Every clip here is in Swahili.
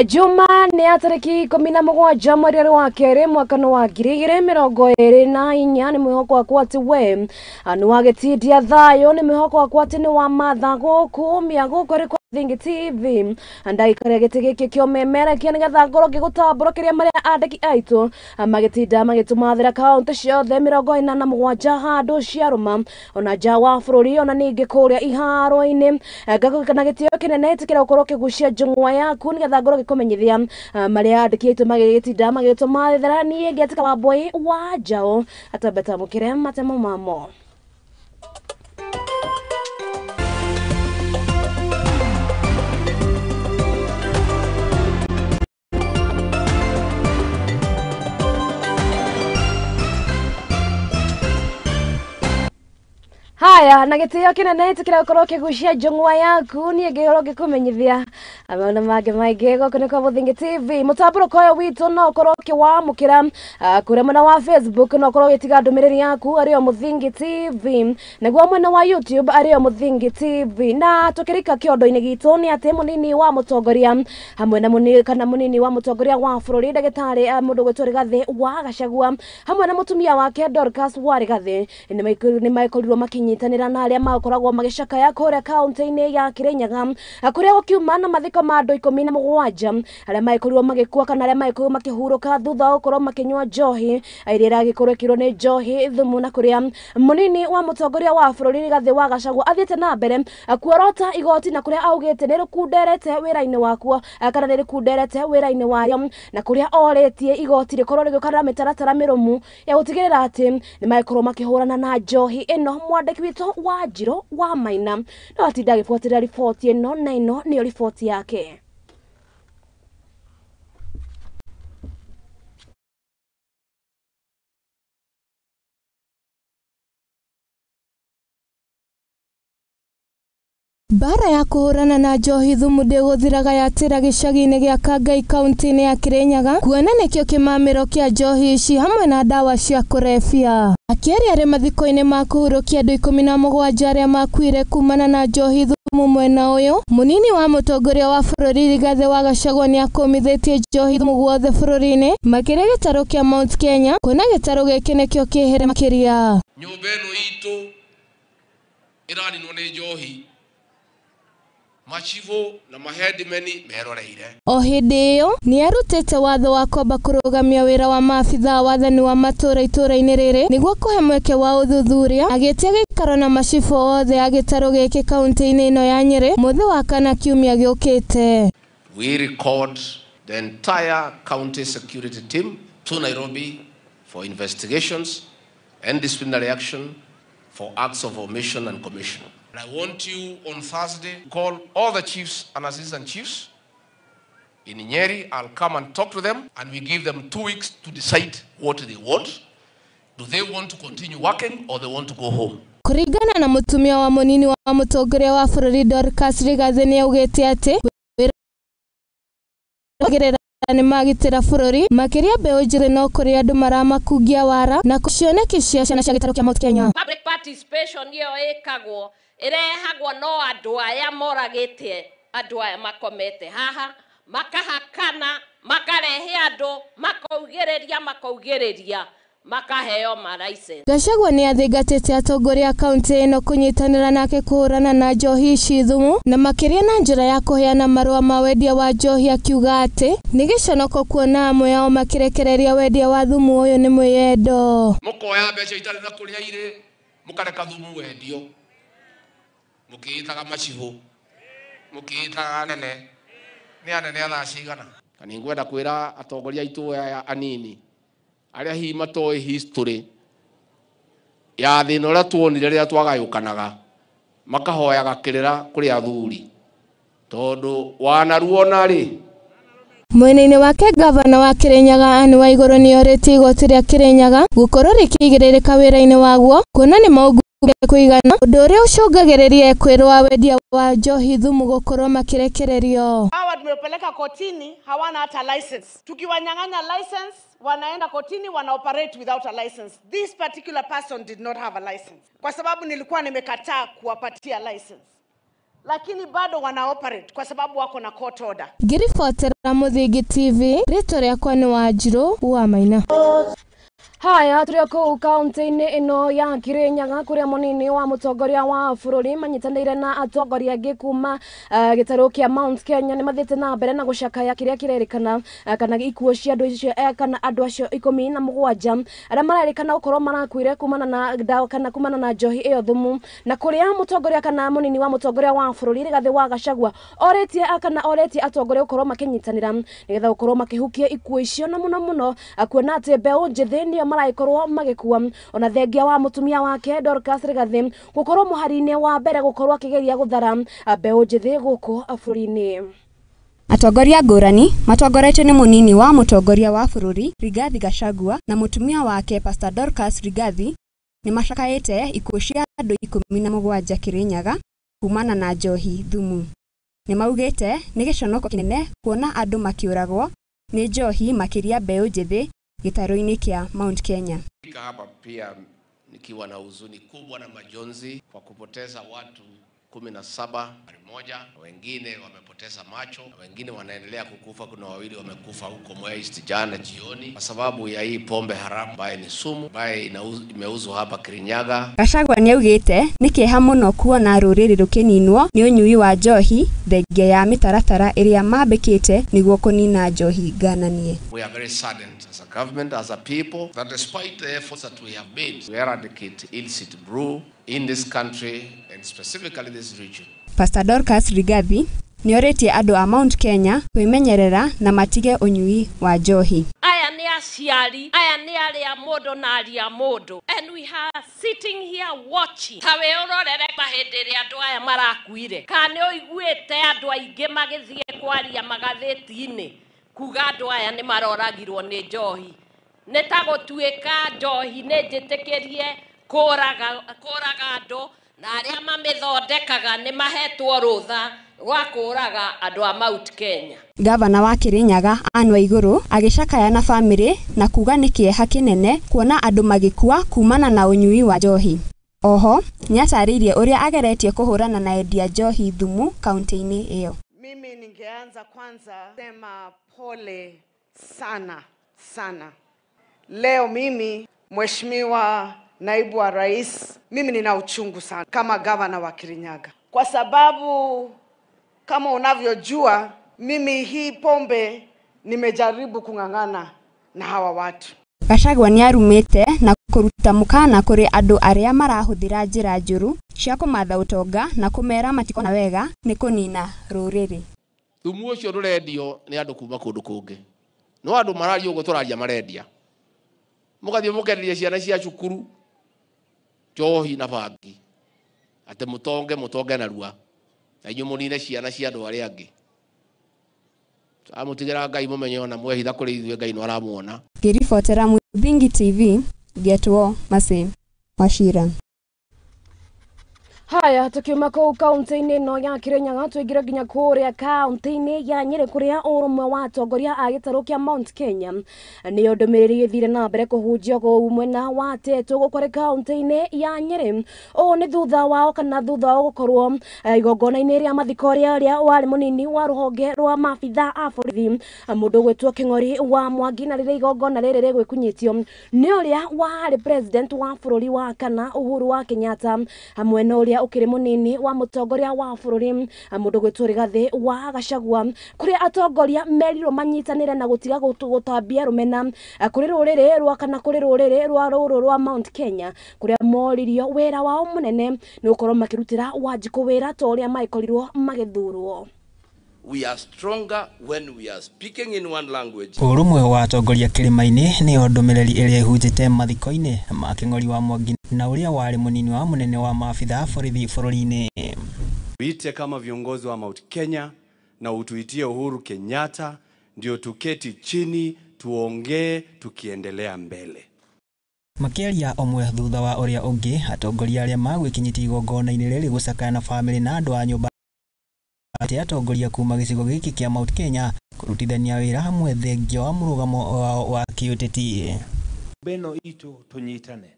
Juma ni atariki 17 mweri wa kere mwaka wa 2024 ni mwihoko wakwa ati we anu agetidia thayo ni mwihoko wakwa ati ni wa matha guku miaguko ri Thingi TV andai kare gitigi kyo memera kia nigetha ngoro gigutamborokeria maria andiki aitu magitinda magitumathira kaunti ciothe 47 handu ciaruma ona nja wa bururi ona ningi kuria iharo-ini ngakana gitio kinene tikira ukorwo kigucia njungwa yaku nigetha ngoro gikumenyithia maria andiki aitu magitinda magitumathira nie ngetika wa boy wa njao atabeta mukire matemo mamo. Haya na gitio kinene tikira ukorwo kigucia njungwa yaku nie ngoro gikumenyithia amana mage maige goko ni kwa Thingi TV mutamburo koyo witu no ukorwo kiwamukira kuria mwena wa Facebook no ukorwo gitiga ndumiriri yaku ario Thingi TV naguo mwena wa YouTube ario Thingi TV na tukirika kiondo-ini gitu ni ati munini wa mutongoria hamwe na munini wa mutongoria wa bururi ndagitari mundu gwetwo Rigathi wa Gachagua hamwe na mutumia wake Dorcas wa Rigathi ni maikorirwo makinyitanira na aria makoragwo magicakaya kuria kaunti-ini ya Kirinyaga kuria gukiuma na mathiko ma andu 17 aria maikorirwo magikua kana aria maikorirwo makihuruka thutha gukorwo makinywa njohi iria iragikorwo kirwo ni Njohi Thumu na kuria munini wa mutongoria wa bururi Rigathi wa Gachagua athiete na mbere kuorota igoti na kuria augite ni rukunderete wira-ini wakuo kana ni rukunderete wira-ini wario na kuria oretie igoti rikorwo rigukana mitaratara mirumu ya gutigirira ati ni maikorwo makihurana na njohi ino mwandiki witu wa Njiro wa Maina no atinda agifuatira ripoti ino na ino niyo ripoti yake. Bara ya Kuhurana na Njohi Thumu ndiguthiraga yatira gicagi-ini gia Kangai kaunti-ini ya Kirinyaga kuona nikio kimamiro kia njohi ici hamwe na dawa cia kurebia. Akiaria ari mathiko-ini ma kuhurukia andu 17 aria makuire kumana na Njohi Thumu mwena uyu munini wa mutongoria wa bururi Rigathi wa Gachagua ni akomithitie Njohi Thumu guothe bururi-ini makiria gitaro kia Mount Kenya kuona gitaro giki nikio kihere makiria. Nyumba ino itu iraninwo ni njohi machivo na mahedimeni meroreire. O hindi iyo ni arutite watho wa kwamba kurugamia wira wa maabitha wathani wa matura itura-ini riri niguo kuhe mweke wa uthuthuria agitia gikaro na machivo othe a gitaro giki kaunti-ini ino ya Nyeri muthi wa kana kiumia giukite. We record the entire county security team to Nairobi for investigations and disciplinary action for acts of omission and commission. And I want you on Thursday to call all the chiefs and assistant chiefs in Nyeri. I'll come and talk to them and we give them 2 weeks to decide what they want. Do they want to continue working or they want to go home? Kuringana na mutumia wa munini wa mutongoria wa bururi Dorcas Rigathi ni augite ati ni magitira bururi makiria mbeu njiri no kuri andu maramakungia wara na kucioneki cia ciana cia gitaro kia Mount Kenya. Public participation iyo ikagwo irehagwo no andu aya moragite andu aya makomete haha makahakana makarehe andu makaugiriria makaheo ma license. Gachagua ni athingatite atongoria kaunti ino kunyitanira nake kuhurana na njohi ici thumu na makiria na njira ya kuheana marua ma wendia wa njohi akiuga ati ni giconoko kuona amwe yao makirekereria wendia wa thumu uyu ni mwiyendo. Mukoya mbeca itari na kuria ire mukareka thumu wendio mukiitaga machivo mukiitaga nene ni anene athaa cigana kani ngwenda kwira atongoria itu ya anini aria hi matoi history ya thina uria tuonire riria twagayukanaga makahoyaga kirira kuri athuri tondu wanaruona ri. Mwena-ini wake gavana wa Kirinyaga Anne Waiguru ni orete igoti ria Kirinyaga gukorwo rikigiririka wira-ini waguo kuona ni maugu kuigana undu uria ucungagiriria ekwirwa wendia wa njohi thumu gukorwo makirekererio. Hawa tumepeleka kotini hawana hata license. Tukiwanyang'anya license wanaenda kotini wana operate without a license. This particular person did not have a license. Kwa sababu nilikuwa nimekataa kuwapatia license. lakini bado wana operate kwa sababu wako na court order. Ngiribotera Muthingi TV, rĩtwa rĩakwa nĩ Wanjirũ wa Maina. Haya, tũrĩ kũu kaunti-inĩ ĩno ya Kirinyaga kũrĩa mũnini wa mũtongoria wa bũrũri manyitanĩire na atongoria angĩ kuma gĩtarũ kĩa Mount Kenya nĩ mathiĩte na mbere na gũcakaya kĩrĩa kĩrerĩkana kana ikuũ cia andũ icio kana andũ acio 17 arĩa marerĩkana gũkorwo marakuire kumana na ndawa kana kumana na njohi ĩyo thumu, na kũrĩa mũtongoria kana mũnini wa mũtongoria wa bũrũri Rigathĩ wa Gachagua orĩtie atongoria gũkorwo makĩnyitanĩra nĩgetha gũkorwo makĩhukia ikuũ icio, na mũno kuona atĩ mbeũ njĩthĩ nĩo maraikorwo magĩkua ona thengia wa mũtumia wake Dorcas Rigathĩ gũkorwo mũhari-inĩ wa mbere gũkorwo akĩgeria gũthara mbeũ njĩthĩ gũkũ bũrũri-inĩ. Atongoria ngũrani matongoretio nĩ mũnini wa mũtongoria wa bũrũri Rigathĩ Gachagua na mũtumia wake Pastor Dorcas Rigathĩ nĩ macakaĩte ikuũ cia andũ 17 Kirinyaga kumana na njohi thumu. Nĩ maugĩte nĩ gĩconoko kĩnene kuona andũ makiũragwo nĩ njohi makĩria mbeũ njĩthĩ gĩtarũ-inĩ kĩa Mount Kenya. Hapa pia nikiwa na huzuni kubwa na majonzi kwa kupoteza watu 17 moja, wengine wamepoteza macho, wengine wanaendelea kukufa. Kuna wawili wamekufa huko Mwea East jana jioni kwa sababu ya hii pombe haramu ambayo ni sumu ambayo imeuzwa hapa Kirinyaga. Gachagua nĩaugĩte nĩ kĩeha mũno kuona rũrĩrĩ rũkĩninwo nĩ ũnyui wa njohi thengia ya mĩtaratara ĩrĩa mambĩkĩte nĩguo kũnina njohi ngananie. We are very saddened as a government, as a people, that despite the efforts that we have made to eradicate illicit brew in this country and specifically this region, Pastor Dorcas Rigathĩ nĩorĩtie andũ a Mount Kenya kwĩmenyerera na matige ũnyui wa njohi. Aya nĩ aciari, aya nĩ arĩa mũndũ na arĩa mũndũ, and we are sitting here watching. Tawe ũrorere mahĩndĩ ĩrĩa andũ aya marakuire. Kana nĩ ũiguĩte andũ aingĩ magĩthiĩ kwaria magathĩti-inĩ kuga andũ aya nĩ maroragirwo nĩ njohi. Nĩ ta gũtuĩka njohi nĩ njĩtĩkĩrie kũraga andũ na arĩa mamĩthondekaga nĩ mahetwo rũtha rwa kũraga andũ a Mount Kenya. Gavana wa Kirinyaga Anne Waigũrũ agĩcakaya na bamĩrĩ na kuga nĩ kĩeha kĩnene kuona andũ magĩkua kumana na ũnyui wa njohi. Oho nĩatarĩirie ũrĩa ageretie kũhũrana na endia njohi thumu kaunti-inĩ ĩyo. Mimi ningeanza kwanza sema pole sana. Leo mimi Mheshimiwa Naibu wa Rais, mimi nina uchungu sana kama gavana wa Kirinyaga, kwa sababu kama unavyojua mimi hii pombe nimejaribu kung'ang'ana na hawa watu. Gachagua nĩarumĩte na kũruta mũkana kũrĩ andũ arĩa marahũthĩra njĩra njũru cia kũmatha ũtonga na kũmera matikona wega nĩ kũnina rũrĩrĩ. Thumu ũcio rũrendio nĩ andũ kuma kũndũ kũngĩ. No andũ mararia ũguo tũraria marendia. Mũgathiĩ mũkenderia ciana cia cukuru njohi na bangi. Ate mũtonge na rua. Na inyuĩ mũnine ciana cia andũ arĩa angĩ. Amutigĩra Ngai mũmenye ona mwehitha kũrĩ ithuĩ Ngai no aramuona. Ngĩribotera Muthingi TV, Getwo Mase Wachira. Haya, tukiuma kũu kaunti-inĩ ĩno ya Kirinyaga tũingĩre nginya kũrĩa kaunti-inĩ ya Nyeri kũrĩa ũrũmwe wa atongoria a gĩtarũ kĩa Mount Kenya nĩyo ndũmĩrĩri ĩthire na mbere kũhunjio kũu mwena wa Tetu gũkũ kaunti-inĩ ya Nyeri. Ũũ nĩ thutha wao gũkorwo igongona-inĩ rĩa mathiko rĩrĩa warĩ mũnini wa rũhonge rwa maabitha a borithi mũndũ gwĩtwo Kĩng'ori wa Mwangi, na rĩrĩa igongona rĩrĩ rĩgwĩkunyĩtio nĩ ũrĩa warĩ president wa bũrũri wa kana Uhuru wa Kenyatta hamwe na ũrĩa ukiri munini wa mutongoria wa bũrũri mũndũ gwĩtwo Rigathĩ wa Gachagua, kũrĩa atongoria merirwo manyitanĩre na gũtiga gũtambia rũmena kũrĩ rũrĩrĩ rwa kana kũrĩ rũrĩrĩ rwa rũrũ rwa Mount Kenya, kũrĩa moririo wĩra wao mũnene nĩ gũkorwo makĩrutĩra Wanjikũ wĩra ta ũrĩa maĩkorirwo magĩthurwo. We are stronger when we are speaking in one language. Ũrũmwe wa atongoria kĩrĩma-inĩ nĩ ndũmĩrĩri ĩrĩa ĩhunjĩte mathiko-inĩ ma Kĩng'ori wa Mwangi na ũrĩa warĩ mũnini wa mũnene wa maabitha a borithi bũrũri-inĩ. Tuite kama viongozi wa Mount Kenya na utuitie Uhuru Kenyatta ndio tuketi chini tuongee tukiendelea mbele. Makĩaria omwe thutha wa ũrĩa ũngĩ atongoria arĩa magwĩkinyĩtie igongona-inĩ rĩrĩ gũcakaya na bamĩrĩ na andũ a nyũmba ati atongoria kuma gĩcigo gĩkĩ kĩa Mount Kenya kũrutithania wĩra hamwe thengia wa mũrũgamo wa kĩũteti. Beno itu tunyitane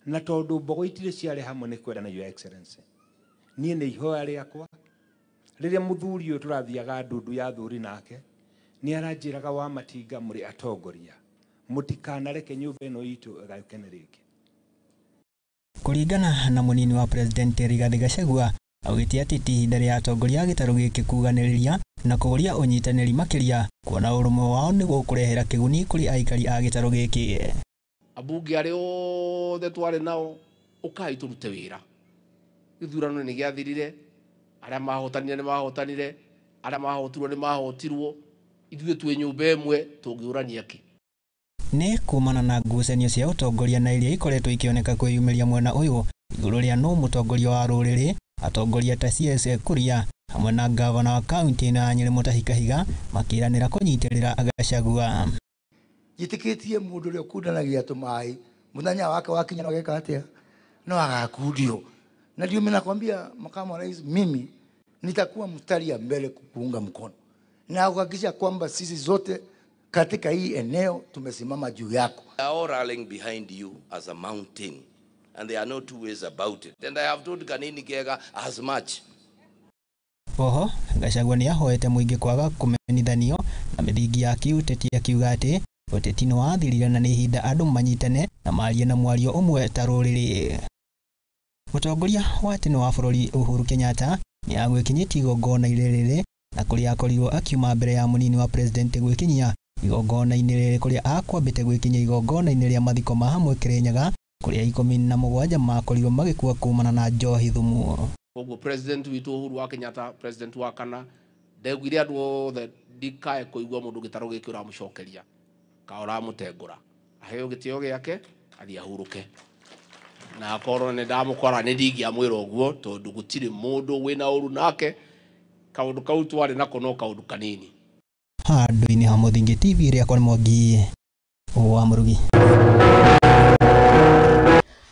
na tondũ mbogo itirĩ ciarĩ hamwe nĩ kwenda na Your Excellency. Niĩ nĩ ihoya rĩakwa riria muthuri uyu turathiaga ndundu ya thuri nake ni aranjiraga wa matinga muri atongoria mutikanareke nyumba ino itu igayukene ringi. Kuringana na munini wa President Rigathi Gachagua augite ati ti ihinda ria atongoria gitaru giki kuganiriria na kuguria unyitaniri makiria kuona urumwe wao niguo kurehera kiguni kuri aikari a gitaru giki. Abunge ari othe twari nao ukai turute wira ithurano ni giathirire aria mahotanire ni mahotanire aria mahotirwo ni mahotirwo ithuĩ twĩ nyũmba ĩmwe tũngĩũrania kĩ. Nĩ kumana na ngucanio cia utongoria na iria ikoretwo ikioneka kwĩyumĩria mwena uyu igũrũ rĩa nũ mũtongoria wa rũrĩrĩ atongoria ta CS Kuria hamwe na gavana wa kaunti na Nyeri Mutahi Kahiga makiranĩra kũnyitĩrĩra Gachagua. Jitikĩtie mũndũ ũrĩa ũkundanagia tũmaĩ mũthenya wake wakinya ageka atia no agakundio. Na ndio mimi nakwambia makamu wa rais, mimi nitakuwa mstari ya mbele kuunga mkono na kuhakikisha kwamba sisi zote katika hii eneo tumesimama juu yako. They are all rallying behind you as a mountain and there are no two ways about it. And I have told Kanini Kega as much. Oho, Gachagua ni ahoete muingi kwaga kumenithanio na mithingi ya kiuteti akiuga ati uteti ni wathirire na ni ihinda andu manyitane na marie na mwario umwe ta rũrĩrĩ. Mũtongoria wa tene wa bũrũri Uhuru Kenyatta ni agwĩkinyĩtie igongona-inĩ rĩrĩ na kũrĩa akorirwo akiuma mbere ya munini wa president gwĩkinyia igongona-inĩ rĩrĩ kũrĩa akwambĩte gwĩkinyia igongona-inĩ rĩa mathiko ma hamwe Kĩrĩnyaga kũrĩa 17 makorirwo magĩkua kumana na Njohi Thumu. Koguo president witũ Uhuru wa Kenyatta, president wa kana ndegwire andũ othe ndikae kũigua mũndũ gĩtarũ gĩkĩ ũramũcokeria ka ũramũtengũra aheo gĩtĩo gĩake athiĩ ahurũke. Na korwo nĩ ndamũkora nĩ ndingĩamwĩra ũguo tondũ gũtirĩ mũndũ wĩna ũru nake, kaũndũ kau twarĩ nako no kaũndũ kanini. Handũ-inĩ ha Mũthingi TV rĩakwa nĩ Mwangi wa Mũrugi.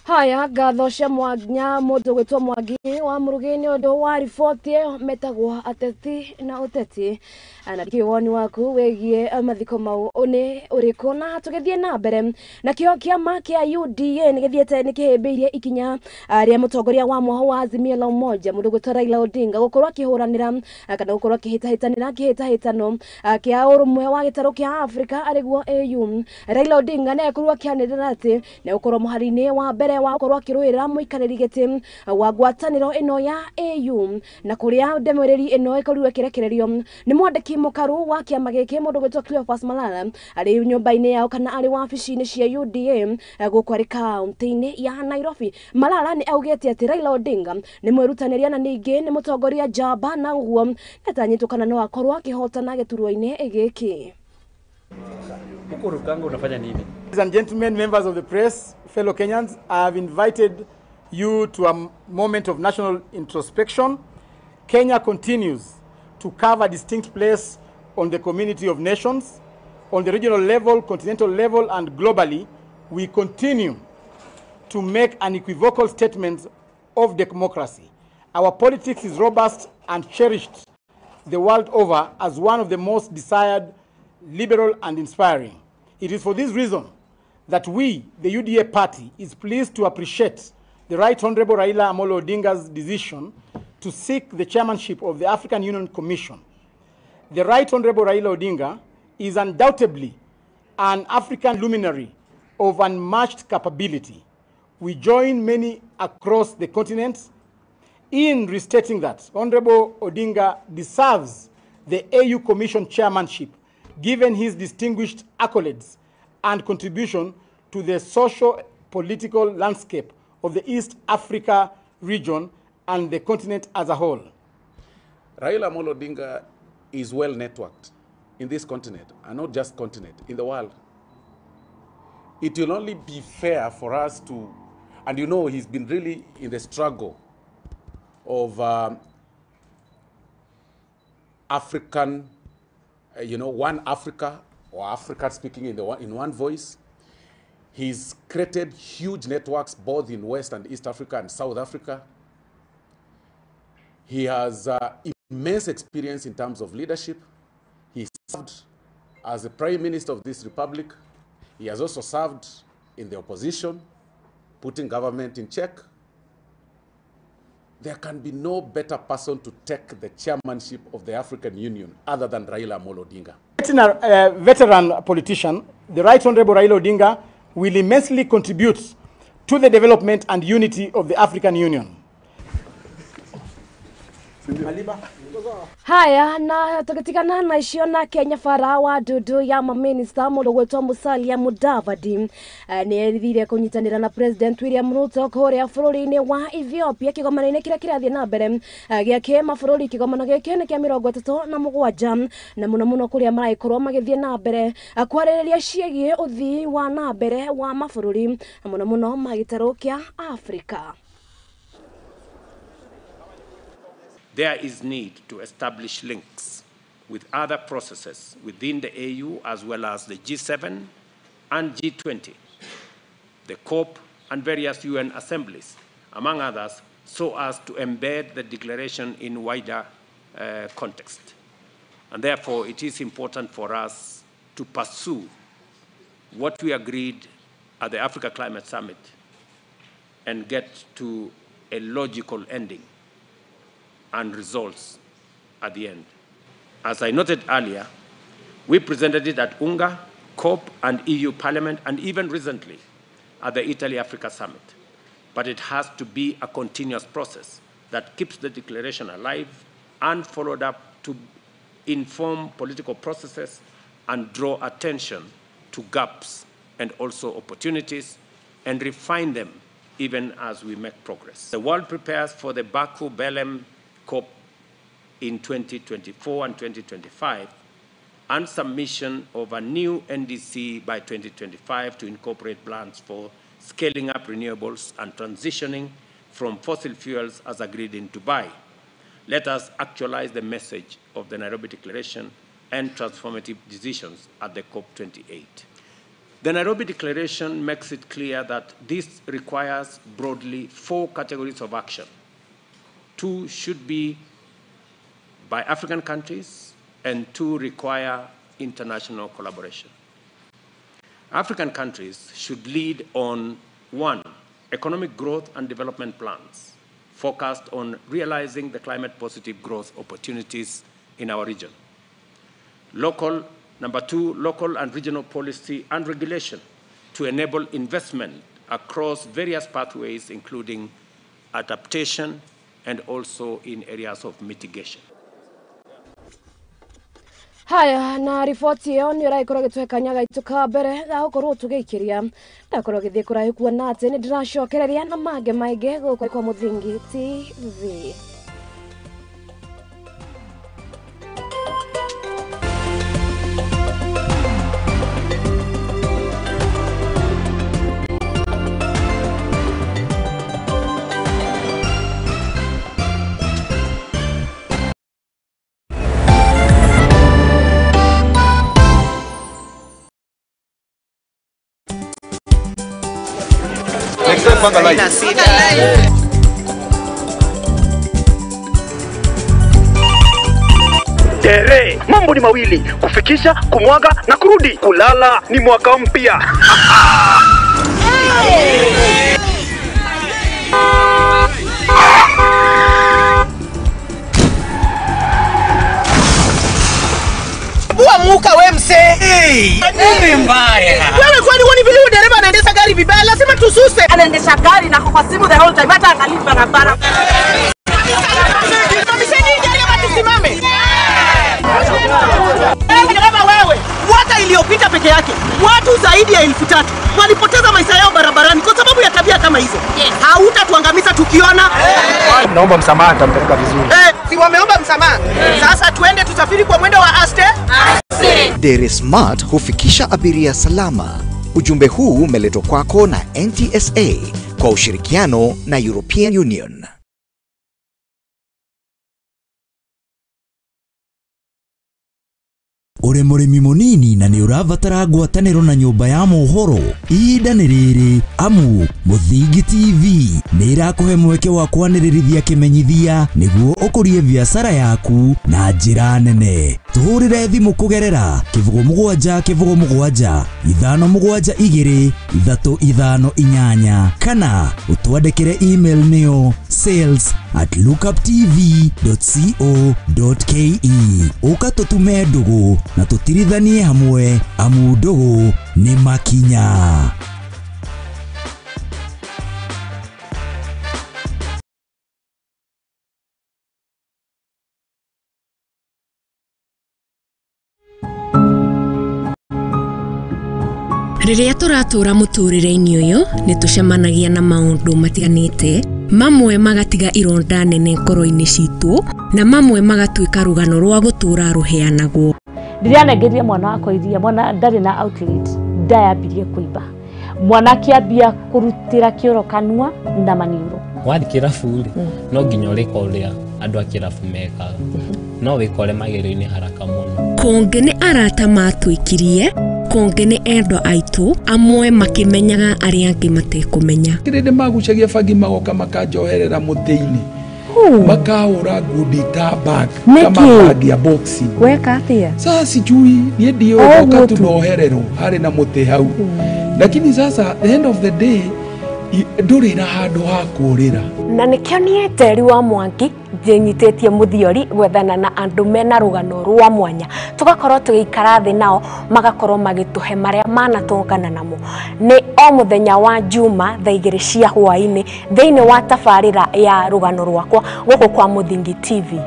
Haya, ngatho cia Mwanya mũndũ gwĩtwo Mwangi wa Mũrugi nĩ ũndũ wa riboti metagwo ateti na ũteti. Na kĩwoni waku wĩgiĩ mathiko mau nĩ ũrĩkũ? Na tũgĩthiĩ na mbere na kĩo kĩama kĩa UDA nĩgĩthiĩte nĩkĩhĩmbĩirie ikinya rĩa mũtongoria wa mwahũ wa Azimio la Umoja mũndũ gwĩtwo Raila Odinga gũkorwo akĩhũranĩra kana gũkorwo akĩhĩtahĩtanĩra kĩhĩtahĩtano kĩa ũrũmwe wa gĩtarũ kĩa Afrika arĩguo AU. Raila Odinga nĩ akorwo akĩanĩrĩra atĩ nĩ gũkorwo mũhari-inĩ wa mbere wa gũkorwo akĩrũĩrĩra mũikarĩri gĩtĩ wa ngwatanĩro ĩno ya AU na kũrĩa ndemĩrĩri ĩno ĩkorirwo ĩkĩrekererio nĩ mwandĩki mũkaru wa kĩama gĩkĩ mũndũ gwĩtwo Cleophas Malala arĩ nyũmba-inĩ yao kana arĩ wabici-inĩ cia UDA gũkũ arĩ kaunti-inĩ ya Nairobi. Malala nĩ augĩte atĩ Raila Odinga nĩ mwĩrutanĩria na ningĩ nĩ mũtongoria njamba na ũguo nĩatanyĩtwo kana no akorwo akĩhotana gĩturwa-inĩ gĩkĩ. Unafanya nini? Ladies and gentlemen, members of the press, fellow Kenyans, I have invited you to a moment of national introspection. Kenya continues to carve a distinct place on the community of nations. On the regional level, continental level, and globally, we continue to make unequivocal statements of democracy. Our politics is robust and cherished the world over as one of the most desired, liberal, and inspiring. It is for this reason that we, the UDA party, is pleased to appreciate the Right Honorable Raila Amolo Odinga's decision to seek the chairmanship of the African Union Commission. The Right Honorable Raila Odinga is undoubtedly an African luminary of unmatched capability. We join many across the continent in restating that Honorable Odinga deserves the AU Commission chairmanship given his distinguished accolades and contribution to the socio-political landscape of the East Africa region and the continent as a whole. Raila Amolo Odinga is well networked in this continent, and not just continent, in the world. It will only be fair for us to, and you know he's been really in the struggle of African, one Africa, or Africa speaking in one voice. He's created huge networks both in West and East Africa and South Africa. He has immense experience in terms of leadership. He served as the Prime Minister of this republic. He has also served in the opposition, putting government in check. there can be no better person to take the chairmanship of the African Union other than Raila Amolo Odinga. Veteran politician, the Right Honorable Raila Odinga will immensely contribute to the development and unity of the African Union. Haya, na tukitikana na ishiona Kenya farawa dudu ya maminista mundu gwetwa Musalia Mudavadi ni erithire kunyitanira na President William Ruto kuria bururi-ini wa Ethiopia kigomano-ini kiria kirathie na mbere gia kima bururi kigomano giki ni kia 37 na muno kuria maraikorwo magithie na mbere kwaririria ciegie uthii wa na mbere wa mabururi muno magitaro kia Africa. There is need to establish links with other processes within the AU as well as the G7 and G20, the COP and various UN assemblies, among others, so as to embed the declaration in wider context. And therefore, it is important for us to pursue what we agreed at the Africa Climate Summit and get to a logical ending and results at the end. As I noted earlier, we presented it at UNGA, COP, and EU Parliament, and even recently at the Italy-Africa Summit. But it has to be a continuous process that keeps the declaration alive and followed up to inform political processes and draw attention to gaps and also opportunities and refine them even as we make progress. The world prepares for the Baku-Belém COP in 2024 and 2025, and submission of a new NDC by 2025 to incorporate plans for scaling up renewables and transitioning from fossil fuels as agreed in Dubai. Let us actualize the message of the Nairobi Declaration and transformative decisions at the COP28. The Nairobi Declaration makes it clear that this requires broadly 4 categories of action. 2 should be by African countries, and 2 require international collaboration. African countries should lead on 1, economic growth and development plans focused on realizing the climate-positive growth opportunities in our region. Number 2, local and regional policy and regulation to enable investment across various pathways, including adaptation and also in areas of mitigation. Haya, na ripoti iyo ni uraikora gitwekanyaga ituka mbere da ukorwo tugikiria ndakorwo githie kurahi kuona ati ni ndiracokereria na mage maige guko kwa Muthingi TV. Tere, mambo ni mawili, kufikisha, kumwaga na kurudi. Kulala ni mwaka mpya. Muka we mse. Nini mbaya? Wewe kwani woni vile dereva anaendesha gari vibaya, lazima tususe. Anaendesha gari na kwa simu the whole time, hata angalia barabara. Mseni dereva tusimame. Dereva wewe, mwaka iliyopita peke yake watu zaidi ya 1000 walipoteza maisha yao barabarani kwa sababu ya tabia kama hizo. Hautatuangamiza tukiona. Naomba msamaha, nitampeleka vizuri. Si wameomba msamaha. Sasa tuende tusafiri kwa mwendo wa aste. Dere Smart hufikisha abiria salama. Ujumbe huu umeletwa kwako na NTSA kwa ushirikiano na European Union. Uri murimi munini na ni urabatara ngwataniro na nyumba ya mohoro, ihinda ni riri, amu Muthingi TV ni irakuhe mweke wa kwanirithia kimenyithia niguo ukurie biashara yaku na njira nene. Tuhurire thimu kugerera 0777 572 358 kana utwandikire email niyo sales@lookuptv.co.ke. Uka tutume ndugu na tutirithanie hamwe, amu ndugu ni makinya. Riria turatura muturire-ini uyu ni tucemanagia na maundu matiganite, mamwe magatiga ironda nene ngoro-ini citu na mamwe magatuika rugano rwa gutura ruheanagwo. Ndirianengeria mwana wakwa iria, mwana ndari na outlet, ndayambirie kuiba, mwana kiambia kurutira kioro kanua na maniuro. Wathi kirabu no nginya urika uria andu a kirabu mekaga, no wikore magero-ini haraka muno. Konge ni arata matwikirie, konge ni endo aitu, amwe makimenyaga aria angi matekumenya. Kirinde magucagia bangi magoka makanjoherera muti-ini, makahura ngundi ta bag kama bag ya boxi. Weka atia? Sasa sijui nie ndio goka tunoherero hari na muti hau. Lakini sasa the end of the day nduri na handu ha kurira. Na nikio nie teri wa Mwangi njinyitetie muthiori gwethana na andu mena rugano rwa mwanya, tugakorwo tugikara thi nao magakorwo magituhe maria manatongana namo. Ni o muthenya wa Juma thaa 2 cia hwaini thiini wa tabarira ya rugano rwakwa guku kwa Muthingi TV.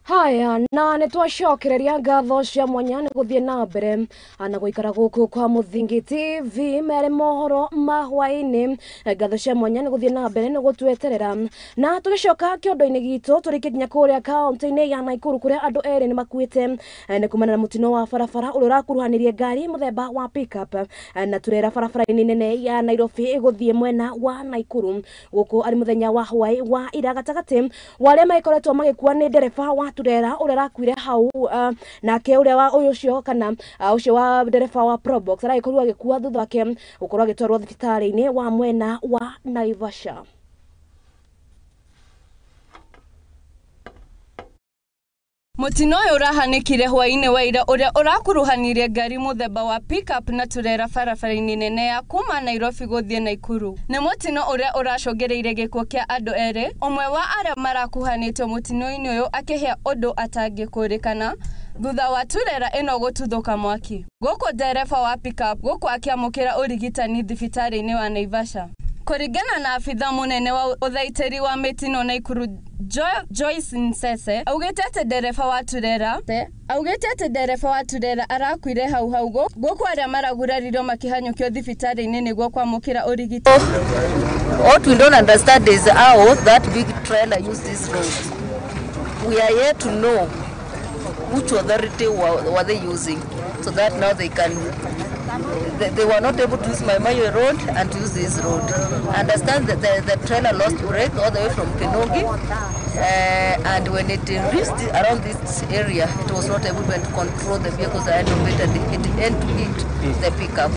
Haya, na nitwacokereria ngatho cia mwanya ni guthie na mbere na guikara guku kwa Muthingi TV mere Mohoro Hwai-Ini. Ngatho cia mwanya ni guthie na mbere ni gutweterera na tugicoka kiondo-ini gitu turike nginya kuria kaunti-ini ya Naikuru kuria andu eri ni makuite ni kumana na mutino wa barabara uria urakuruhanirie ngari muthemba wa pickup na turera barabara-ini nene ya Nairobi iguthie mwena wa Naikuru guku ari muthenya wa hwai wa ira gatagati waria maikoretwo magikua ni ndereba wa turera uria rakuire hau nake uria wa ucio kana ucio wa ndereba wa Probox araikorwo agikua thutha wake ukorwo agitwarwo thibitari-ini wa mwena wa Naivasha. Mutino uyu urahanikire hwaini wa ira uria urakuruhanirie ngari muthemba wa pickup na turera barabara-ini nene ya kuma Nairobi guthie Naikuru. Ni mutino uria uracungereire gikuo kia andu eri, umwe wa aria marakuhanitwo mutino-ini uyu akihia undu atangikurikana thutha wa turera ino gututhuka mwaki. Guku ndereba wa pickup guku akiamukira urigitani thibitari-ini wa Naivasha. Kuringana na afitha munene wa uthaitiri wa mitino Naikuru Joyce Nsese augite ati ndereba wa turera arakuire hau guku aria maragurarirwo makihanyukio thibitari-ini niguo kwamukira urigitani. What we don't understand is how that big trailer used this road. We are yet to know which authority were they using, so that now they can. They were not able to use Maimayo road and to use this road. I understand that the trailer lost brake all the way from Kenongi, and when it reached around this area, it was not able to control the vehicles ahead of it, and it had to hit the pickup.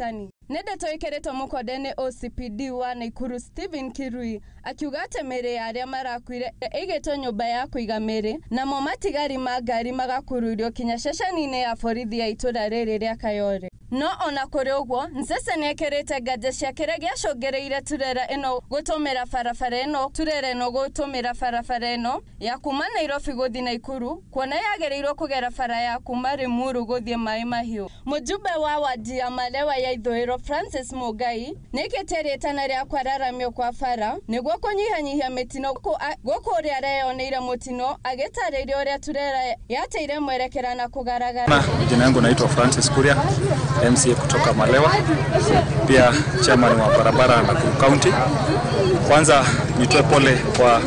Nende toikeretwo mukonde-ini OCPD wa Naikuru Stephen Kirui akiuga ati miri aria marakuire igitwo nyumba ya kuiga miri namo matigari ma ngari magakururio kinya ceceni-ini ya borithi ya itura riri ria Kayore. No ona kuri uguo Nsese niekirite nganja cia kiria giacungereire turera ino gutumira barabara ino ya kuma Nairobi guthie Naikuru kuona yagereirwo kugera bara ya kuma Limuru guthie Mai Mahiu. Mujumbe wa wadi ya Malewa ya Ithũĩro Francis Mugai nikiterĩtana ria kwararamio kwa bara niguo kunyihanyihia mitino guku uria areyoneire mutino agitariria uria turera yateire mwerekera na kugaragara. Jina yangu naitwa Francis Kuria, MCA kutoka Malewa, pia chairman wa barabara Nakuru County. Kwanza nitoe pole kwa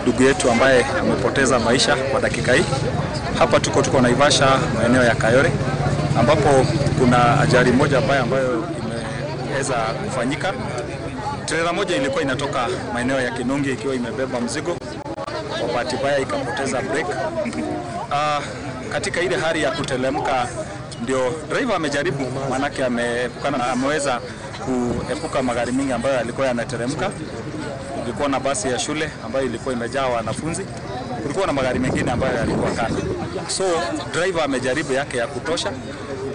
ndugu yetu ambaye amepoteza maisha kwa dakika hii. Hapa tuko Naivasha, maeneo ya Kayore, ambapo kuna ajali moja ambayo imeweza kufanyika. Trailer moja ilikuwa inatoka maeneo ya Kinungi ikiwa imebeba mzigo. Kwa bahati mbaya ikapoteza break. Katika ile hali ya kutelemka ndio driver amejaribu, manake ameweza kuepuka magari mingi ambayo yalikuwa yanateremka. Kulikuwa na basi ya shule ambayo ilikuwa imejaa wanafunzi, kulikuwa na magari mengine ambayo yalikuwa kando. So driver amejaribu yake ya kutosha,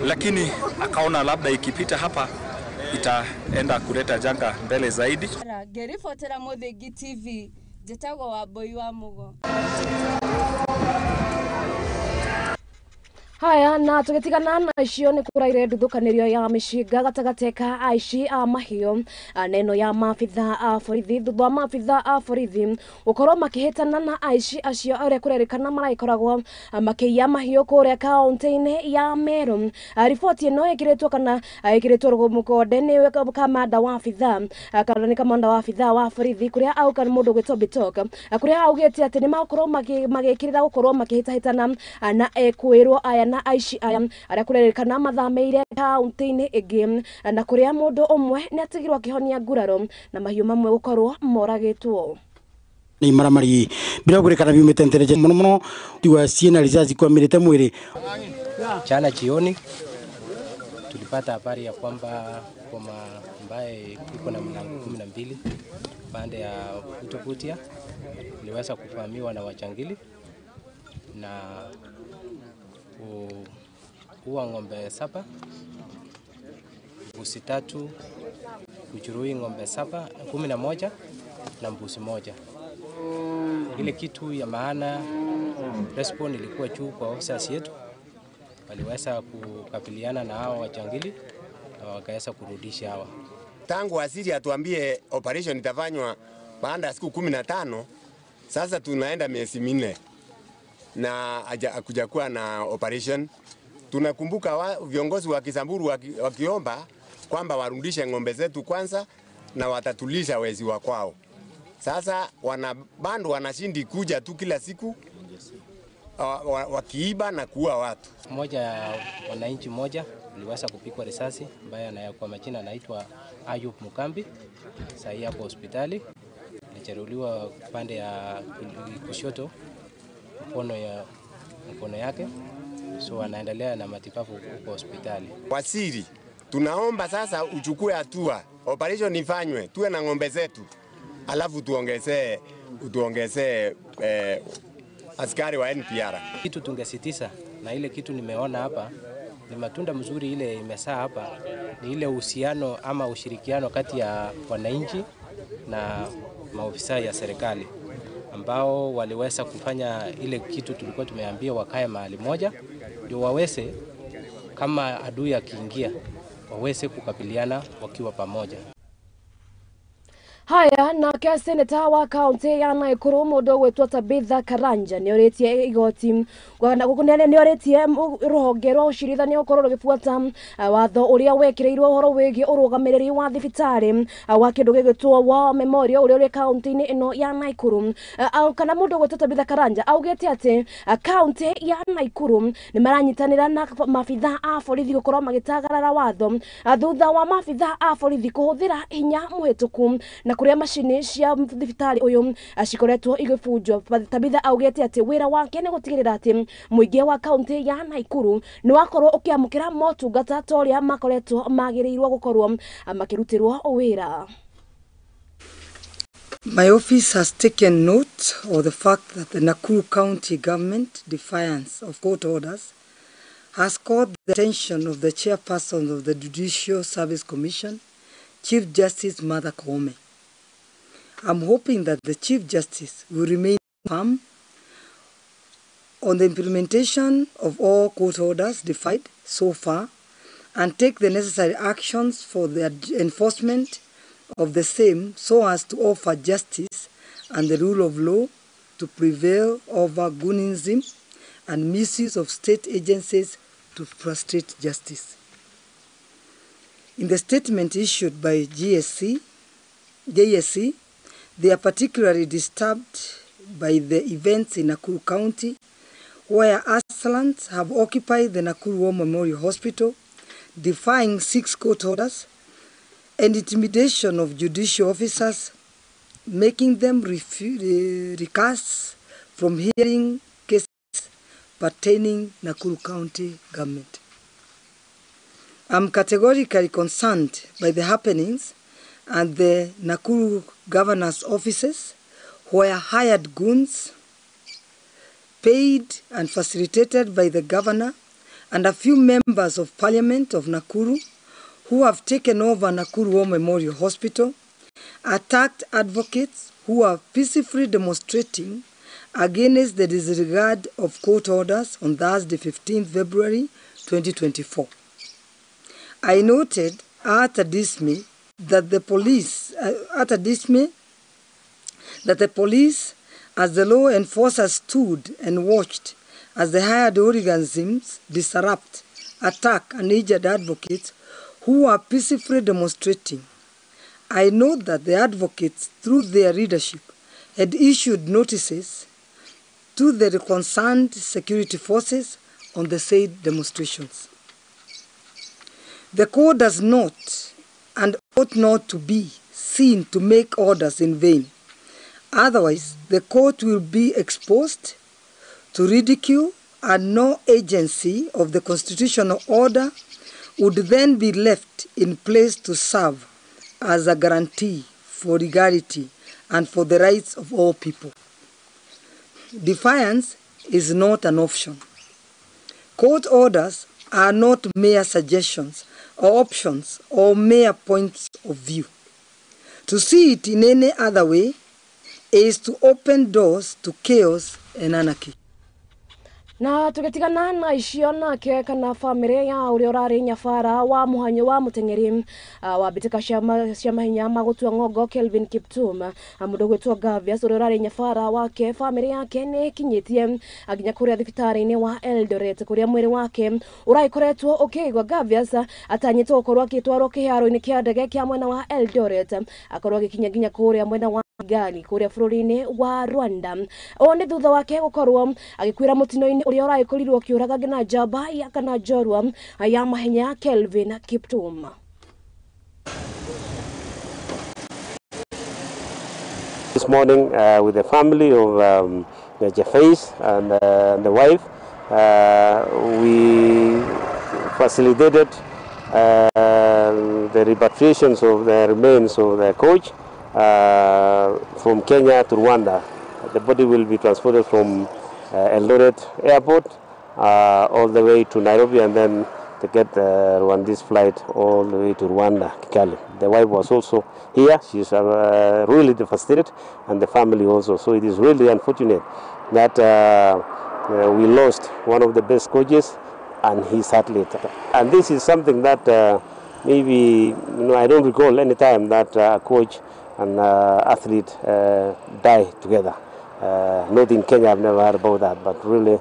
lakini akaona labda ikipita hapa itaenda kuleta janga mbele zaidi. Gerifotera Muthingi TV, Njĩtagwo Wambui wa Mugo. Haya, na tugitigana na icio ni kuraire nduthukanĩrio ya mĩcinga gatagatĩ ka aici a mahiũ. Neno ya mabitha a borithi thutha wa mabitha a borithi gũkorwo makĩhĩtana na aici acio arĩa kũrerĩkana maragĩkoragwo makĩiya mahiũ kũrĩa kaũntĩ-inĩ ya Meru. Riboti ĩno ĩkĩrĩtwo kana ĩkĩrĩtwo mũkonde nĩ kamanda wa bitha kana nĩ kamanda wa bitha wa borithi kũrĩa auga mũndũ gwĩtwo Bitok, kũrĩa augĩte atĩ nĩ makorwo magĩkĩrĩra gũkorwo makĩhĩtahĩtana na kwĩrwo aya na aici aya arĩa kũrerĩkana mathameire kaũntĩ-inĩ ĩngĩ, na kũrĩa mũndũ ũmwe nĩ atigirwo akĩhonia nguraro na mahiũ mamwe gũkorwo moragĩtwo. Ni maramari bila kurekana viumete ntereje muno tiwa siena risasi kwa milete mwili. Jana jioni tulipata habari ya kwamba boma ambaye iko na mlango 12 pande ya Utokutia iliweza kuvamiwa na wachangili na kuua ng'ombe 7, mbuzi 3, kujeruhi ng'ombe 11 na mbuzi 1. Ile kitu ya maana response ilikuwa juu kwa officers yetu, waliweza kukabiliana na hao wachangili na wakaweza kurudisha hawa. Tangu asiri atuambie operation itafanywa baada ya siku 15, sasa tunaenda miezi 4 na hakujakuwa na operation. Tunakumbuka viongozi wa Kisamburu wakiomba kwamba warudishe ng'ombe zetu kwanza na watatulisha wezi wa kwao. Sasa bando wanashindi kuja tu kila siku wakiiba na kuua watu. Wananchi mmoja aliweza kupigwa risasi ambaye kwa majina anaitwa Ayub Mukambi. Sasa hapo hospitali alijeruhiwa pande ya kushoto mkono yake, so anaendelea na matibabu huko hospitali. Wasiri, tunaomba sasa uchukue hatua, operation ifanywe, tuwe na ng'ombe zetu, alafu tuongezee askari wa NPR. Kitu tungesitiza na ile kitu nimeona hapa ni matunda mzuri ile imesaa hapa, ni ile uhusiano ama ushirikiano kati ya wananchi na maofisa ya serikali ambao waliweza kufanya ile kitu tulikuwa tumeambia wakae mahali moja ndio waweze kama adui akiingia waweze kukabiliana wakiwa pamoja. Haya, nake seneta wa kaunti ya Nakuru mũndũ gwĩtwo Tabitha Karanja nĩ orĩtie igoti nĩ orĩtie rũhonge rwa ũcirithania gũkorwo rũgĩbuata watho ũrĩa wekĩrĩirwo ũhoro wĩgiĩ ũrũgamĩrĩri wa thibitarĩ wa kĩndũ gĩgwĩtwo wa Memorial ũrĩa ũrĩ kaunti-inĩ ĩno ya Nakuru. Kana mũndũ gwĩtwo Tabitha Karanja augĩte atĩ kaunti ya Nakuru nĩ maranyitanĩra na mabitha a borithi gũkorwo magĩtagarara watho thutha wa mabitha a borithi kũhũthĩra hinya mũhĩtũku na kuria mashini cia thibitarĩ ũyũ cikoretwo igĩbunjwo. Tabitha augĩte atĩ wĩra wake nĩ gũtigĩrĩra atĩ mũingĩ wa kaunti ya Nakuru nĩ wakorwo ũkĩamũkĩra motungata ta ũrĩa makoretwo magĩrĩirwo gũkorwo makĩrutĩrwo wĩra. My office has taken note of the fact that the Nakuru County government defiance of court orders has caught the attention of the chairperson of the Judicial Service Commission, Chief Justice Martha Koome. I'm hoping that the Chief Justice will remain firm on the implementation of all court orders defied so far and take the necessary actions for the enforcement of the same so as to offer justice and the rule of law to prevail over goonism and misuse of state agencies to frustrate justice. In the statement issued by JSC, they are particularly disturbed by the events in Nakuru County where assailants have occupied the Nakuru War Memorial Hospital, defying 6 court orders, and intimidation of judicial officers, making them recast from hearing cases pertaining Nakuru County government. I'm categorically concerned by the happenings and the Nakuru governor's offices where hired goons, paid and facilitated by the governor and a few members of parliament of Nakuru who have taken over Nakuru War Memorial Hospital, attacked advocates who are peacefully demonstrating against the disregard of court orders on Thursday, 15 February 2024. I noted utter dismay that the police, as the law enforcers stood and watched as the hired hooligans disrupt, attack and injured advocates who are peacefully demonstrating. I note that the advocates, through their leadership, had issued notices to the concerned security forces on the said demonstrations. The court does not and ought not to be seen to make orders in vain. Otherwise, the court will be exposed to ridicule and no agency of the constitutional order would then be left in place to serve as a guarantee for legality and for the rights of all people. Defiance is not an option. Court orders are not mere suggestions or options or mere points of view. To see it in any other way is to open doors to chaos and anarchy. Na tugetigana na icio nake kana family ya uria urari nyabara wa muhanyo wa mutengeri wa bitika cia mahinya magutua ngongo Kelvin Kiptum mundu gwitwo Gavias uria urari nyabara wake family yake ni kinyitie aginya kuria thibitari-ini wa Eldoret kuria mwiri wake urayikoretwo ukigwa Gavias atanyitwo korwa akitwarwo kiharo-ini kia ndege kia mwena wa Eldoret akorwo gikinya ginya kuria mwena wa Gali kuria bururi-ini wa Rwanda one thutha wake gukorwo agikwira mutino-ini uria urayikorirwo kiuraga ngina jamba ya kana jorwa ya mahenya Kelvin Kiptum. This morning with the family of Jeffes and the wife, we facilitated the repatriations of the remains of the coach from Kenya to Rwanda. The body will be transported from Eldoret Airport all the way to Nairobi and then to get the Rwandese flight all the way to Rwanda, Kigali. The wife was also here. She's really devastated, and the family also. So it is really unfortunate that we lost one of the best coaches and his athlete. And this is something that maybe I don't recall any time that a coach and athlete die together. Not in Kenya, I've never heard about that, but really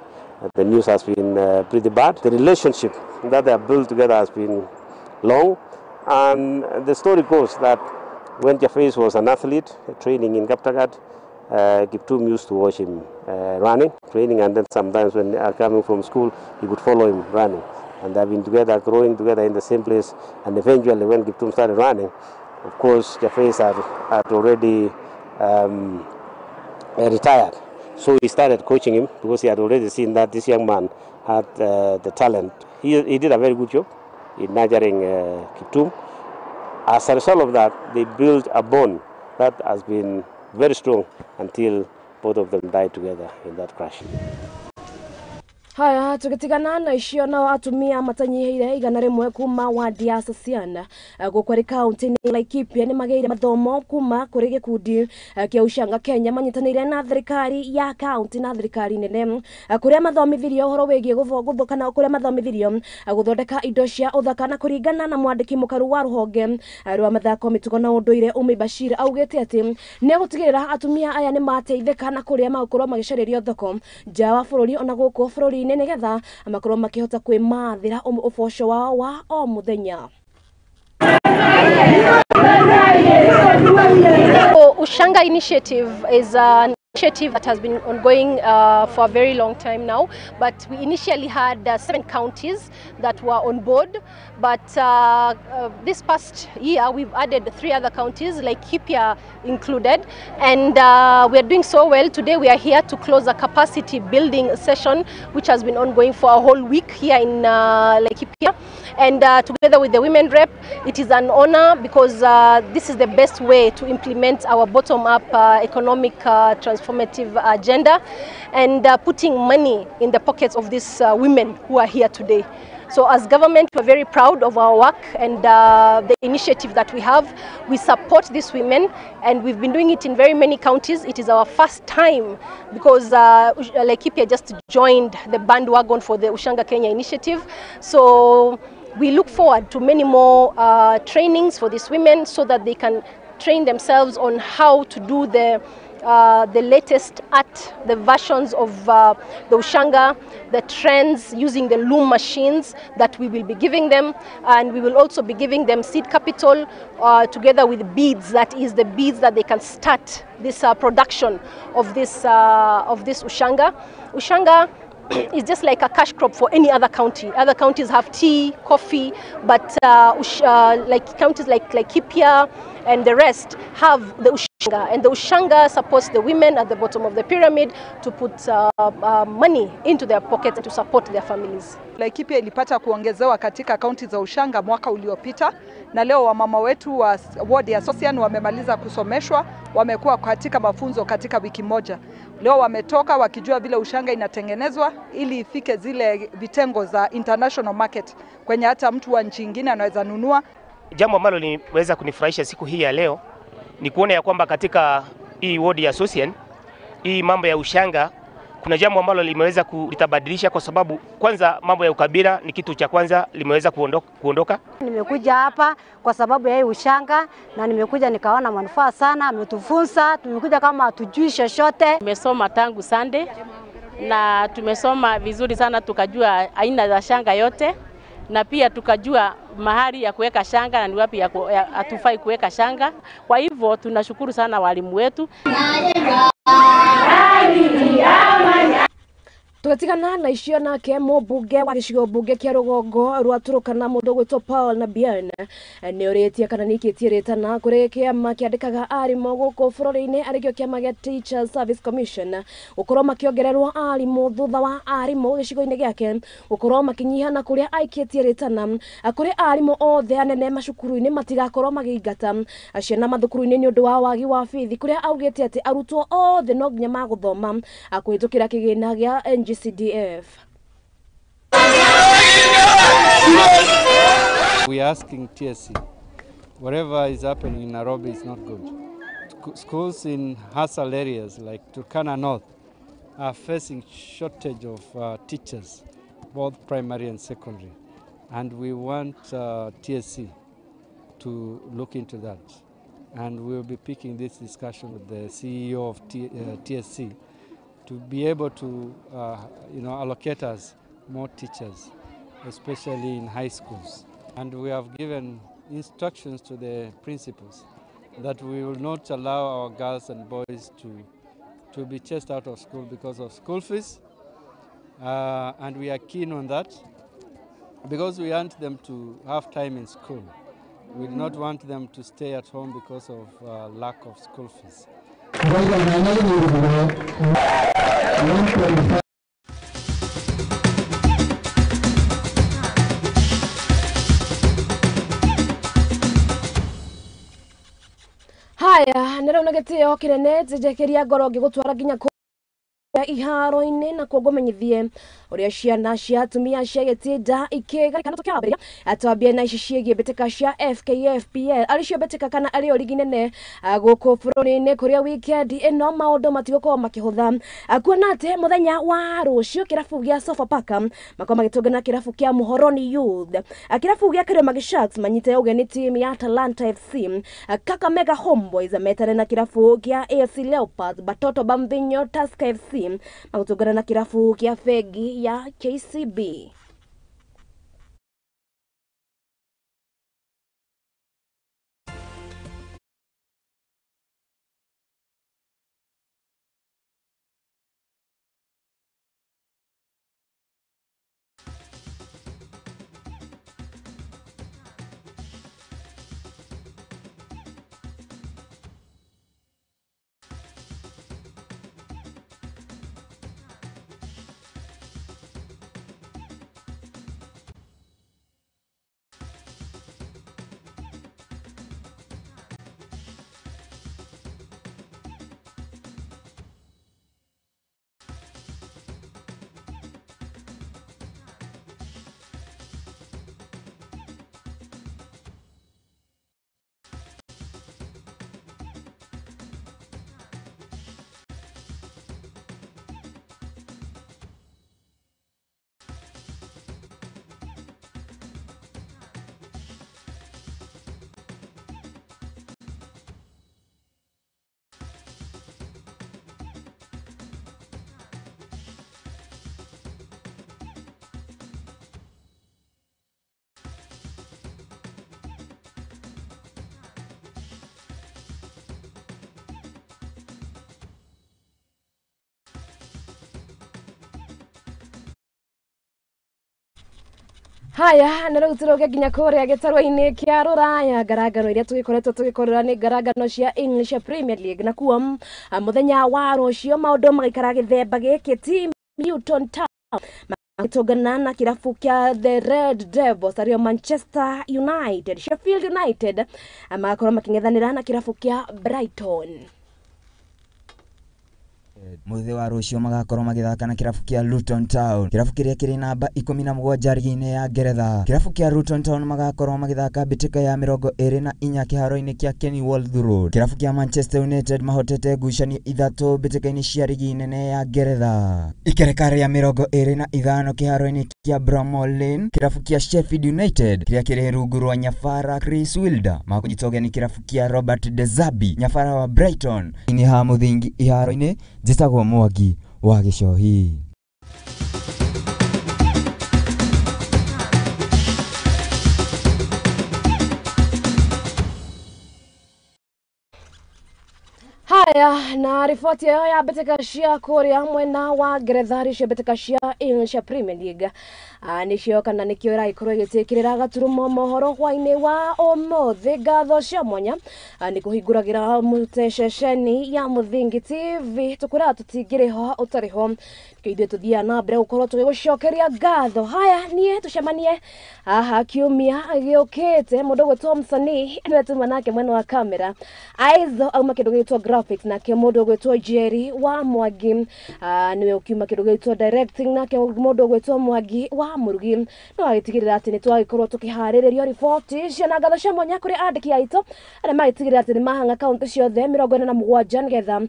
the news has been pretty bad. The relationship that they have built together has been long, and the story goes that when Jeffes was an athlete training in Kaptagat, Kiptum used to watch him running, training, and then sometimes when they are coming from school, he would follow him running. And they've been together, growing together in the same place, and eventually when Kiptum started running, of course, Jeffes had already retired. So he started coaching him because he had already seen that this young man had the talent. He did a very good job in nurturing Kiptum. As a result of that, they built a bond that has been very strong until both of them died together in that crash. Haya tugitigana na icio na atumia matanyihire igana rimwe kuma wa Diasociana gukwari county-ini Laikipia ni mageire mathomo kuma kuri gikundi kia ucanga Kenya manyitanire na thirikari ya county na thirikari nene kuria mathomithirio horo wigie guthokana kuria mathomithirio guthondeka indo cia uthaka na kuringana na mwandiki mukaru wa ruhonge rwa mathako mitugo na unduire Umi Bashir augete ati ne gutigirira atumia aya ni mateithika na kuria magukorwo magicaririo thoko nja wa bururi ona guku bururi nigetha amakorwo makihota kwimathira uboco wao wa o muthenya. Ushanga initiative is an initiative that has been ongoing for a very long time now, but we initially had 7 counties that were on board, but this past year we've added 3 other counties, like Laikipia included, and we are doing so well. Today we are here to close a capacity building session which has been ongoing for a whole week here in Laikipia, and together with the women rep, it is an honor because this is the best way to implement our bottom-up economic transformative agenda and putting money in the pockets of these women who are here today. So as government, we're very proud of our work and the initiative that we have. We support these women and we've been doing it in very many counties. It is our first time because Laikipia just joined the bandwagon for the Ushanga Kenya initiative. So we look forward to many more trainings for these women so that they can train themselves on how to do the latest art, the versions of the Ushanga, the trends using the loom machines that we will be giving them, and we will also be giving them seed capital together with beads. That is the beads that they can start this production of this Ushanga. Ushanga is just like a cash crop for any other county. Other counties have tea, coffee, but like counties like Laikipia and the rest have the Ushanga, and the Ushanga supports the women at the bottom of the pyramid to put money into their pockets to support their families. Laikipia ilipata kuongezewa katika kaunti za Ushanga mwaka uliopita, na leo wamama wetu wa ward ya Sosian wamemaliza kusomeshwa, wamekuwa katika mafunzo katika wiki moja. Leo wametoka wakijua vile Ushanga inatengenezwa ili ifike zile vitengo za international market kwenye hata mtu wa nchi nyingine anaweza nunua. Jambo ambalo liweza kunifurahisha siku hii ya leo ni kuona ya kwamba katika hii ward ya Sosian, hii mambo ya Ushanga, kuna jambo ambalo limeweza kulitabadilisha, kwa sababu kwanza mambo ya ukabila ni kitu cha kwanza limeweza kuondoka. Nimekuja hapa kwa sababu ya hii Ushanga na nimekuja nikaona manufaa sana, ametufunza, tumekuja kama hatujui chochote. Tumesoma tangu Sunday na tumesoma vizuri sana, tukajua aina za shanga yote na pia tukajua mahali ya kuweka shanga na ni wapi hatufai kuweka shanga. Kwa hivyo tunashukuru sana walimu wetu. Tugatigana na icio nake mũmbunge wa gĩcigo mbunge kĩa rũgongo rwa Turukana mũndũ gwĩtwo Paul na Bian nĩ ũrĩtie kana nĩikĩtie rĩtana kũrĩ kĩama kĩandĩkaga arimũ gũkũ bũrũri-inĩ arĩkĩo kĩama gĩa Teachers Service Commission gũkorwo makĩongererwo arimũ thutha wa arimũ gĩcigo-inĩ gĩake gũkorwo makĩnyiha na kũrĩa aikĩtie rĩtana kũrĩ arimũ othe anene macukuru-inĩ matigakorwo makĩingata ciana mathukuru-inĩ nĩ ũndũ wa wagi wa bithi, kũrĩa augĩte atĩ arutwo othe no nginya magũthoma kũhĩtũkĩra kĩgĩna gĩa CDF. We are asking TSC, whatever is happening in Nairobi is not good. Schools in hassle areas like Turkana North are facing shortage of teachers, both primary and secondary. And we want TSC to look into that. And we'll be picking this discussion with the CEO of TSC to be able to allocate us more teachers, especially in high schools. And we have given instructions to the principals that we will not allow our girls and boys to be chased out of school because of school fees. And we are keen on that because we want them to have time in school. We do not want them to stay at home because of lack of school fees. Haya, nero na gĩtĩo kĩnene njejekeria ngoro ngĩgũtwara nginya iharo-inĩ na kuogomenyithie ũrĩa ciana cia atumia ciagĩtie nda ikĩgarĩkana tũkĩambĩrĩria atwambie na ici ciĩgiĩ mbĩtĩka cia FKFPL arĩcio mbĩtĩka kana arĩ o ligi nene gũkũ bũrũri-inĩ kũrĩa weekend ĩno maũndũ matigũkorwo makĩhũtha kuona atĩ mũthenya wa rũciũ kĩrabu gĩa Sofapaka makorwo magĩtũngana kĩrabu kĩa Mohoro Youth, kĩrabu gĩa Kĩrĩma Sharks manyite ũgeni timu ya Talanta FC, Kakamega Homeboys metare na kĩrabu kĩa AFC Leopards, Batoto Bambinyo Tusker FC magũtũngana na kĩrabu kĩa Fegi ya KCB. Haya na rĩu tũroge nginya kũrĩa gĩtarũ-inĩ kĩa Rũraya ngaragano iria tũgĩkoretwo tũgĩkorora nĩ ngaragano cia English Premier League na kuo mũthenya wa rũciũ maũndũ magaikara gĩthemba gĩkĩ team Newton Town magĩtũngana na kĩrabu kĩa the Red Devils arĩa Manchester United Sheffield United magakorwo makĩng'ethanĩra na kĩrabu kĩa Brighton. Mũthenya wa rũciũ magakorwo magĩthaka na kĩrabu kĩa Luton Town, kĩrabu kĩrĩa kĩrĩ namba 17 rigi-inĩ ya Ngeretha. Kĩrabu kĩa Luton Town magakorwo magĩthaka mbĩtĩka ya 24 kĩharo-inĩ kĩa Kenilworth Road. Kĩrabu kĩa Manchester United mahotete ngucanio 3 mbĩtĩka-inĩ cia rigi nene ya Ngeretha. Ikereka rĩa 25 kĩharo-inĩ kĩa Bramall Lane. Kĩrabu kĩa Sheffield United kĩrĩa kĩrĩ rungu rwa nyabara Chris Wilder makũnyitwo ũgeni kĩrabu kĩa Robert De Zerbi nyabara wa Brighton. Ini ha mũthingi iharo-inĩ Jitagwo Mwangi wa Gĩcohi. Haya na ripoti ya mbĩtĩka cia kũrĩa mwena wa Ngeretha cia mbĩtĩka cia English Premier League nĩcio kana nĩkĩo ĩragĩkorwo ĩgĩtĩkĩrĩra gaturumo Mohoro Hwai-Ini wa ũmũthĩ. Ngatho cia mwanya nĩ kũhingũragĩra mũtececeni ya Mũthingi TV tũkwĩraga tũtingĩrĩ ho ũtarĩ ho ithuĩ tũthiaga na mbere gũkorwo tũgĩgũcokeria ngatho. Haya niĩ tũcemanie haha kiumia gĩũkĩte. Mũndũ ũgwĩtwo Msanii nĩwe tuma nake mwena wa kamera, Aizo auma kĩndũ gĩtwo graphics, nake mũndũ ũgwĩtwo Jerry wa Mwangi nĩwe ũkiuma kĩndũ gĩtwo directing, nake mũndũ ũgwĩtwo Mwangi wa Mũrugi no agĩtigĩrĩra atĩ nĩ twagĩkorwo tũkĩharĩrĩrio riboti cia na ngatho cia mwanya kũrĩ andĩki aitũ arĩa magĩtigĩrĩra atĩ nĩ mahanga kaunti ciothe 47 nĩgetha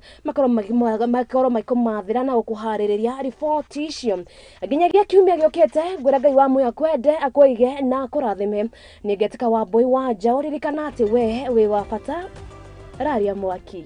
makorwo makĩmathĩra na gũkũharĩrĩria riboti icio. Nginyagia kiumia gĩũkĩte ngwĩra Ngai wa muoyo kwende akũige na akũrathime. Nĩ Ngetĩka wa Mbũi wa Nja ũririkana atĩ we wĩ wa bata raria mwaki.